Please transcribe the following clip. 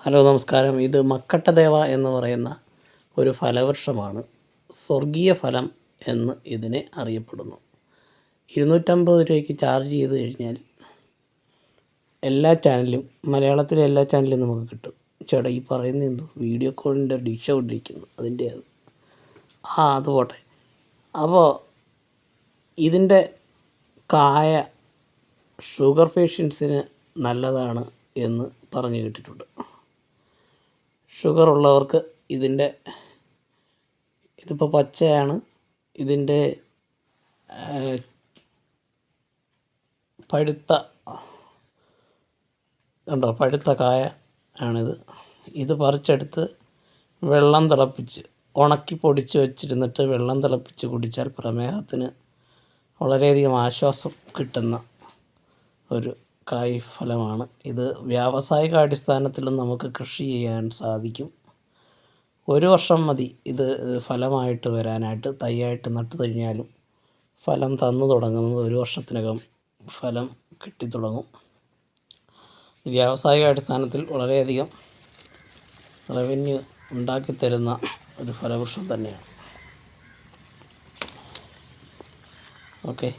Hello നമസ്കാരം. ഇത് മക്കട്ടദേവ എന്ന് പറയുന്ന ഒരു ഫലവൃക്ഷമാണ്. സ്വർഗീയ ഫലം എന്ന് ഇതിനെ അറിയപ്പെടുന്നു. 250 രൂപയ്ക്ക് ചാർജ് ചെയ്ത് കഴിഞ്ഞാൽ എല്ലാ ചാനലും, മലയാളത്തിലെ എല്ലാ ചാനലും നമുക്ക് കിട്ടും. ചേട്ടാ ഈ പറയുന്നത് എന്തോ വീഡിയോ കോളിൻ്റെ ഡിഷ് കൊണ്ടിരിക്കുന്നു, അതിൻ്റെ അത് പോട്ടെ. അപ്പോൾ ഇതിൻ്റെ കായ ഷുഗർ പേഷ്യൻസിന് നല്ലതാണ് എന്ന് പറഞ്ഞു കേട്ടിട്ടുണ്ട്. ഷുഗർ ഉള്ളവർക്ക് ഇതിപ്പോൾ പച്ചയാണ്. ഇതിൻ്റെ പഴുത്ത കായ ആണിത്. ഇത് പറിച്ചെടുത്ത് വെള്ളം തിളപ്പിച്ച് ഉണക്കി പൊടിച്ച് വെച്ചിരുന്നിട്ട് വെള്ളം തിളപ്പിച്ച് കുടിച്ചാൽ പ്രമേഹത്തിന് വളരെയധികം ആശ്വാസം കിട്ടുന്ന ഒരു കായ് ഫലമാണ്. ഇത് വ്യാവസായിക അടിസ്ഥാനത്തിലും നമുക്ക് കൃഷി ചെയ്യാൻ സാധിക്കും. 1 വർഷം മതി ഇത് ഫലമായിട്ട് വരാനായിട്ട്. തൈയായിട്ട് നട്ടു കഴിഞ്ഞാലും ഫലം തന്നു തുടങ്ങുന്നത് 1 വർഷത്തിനകം ഫലം കിട്ടിത്തുടങ്ങും. വ്യാവസായിക അടിസ്ഥാനത്തിൽ വളരെയധികം റവന്യൂ ഉണ്ടാക്കിത്തരുന്ന ഒരു ഫലവൃക്ഷം തന്നെയാണ്. ഓക്കെ.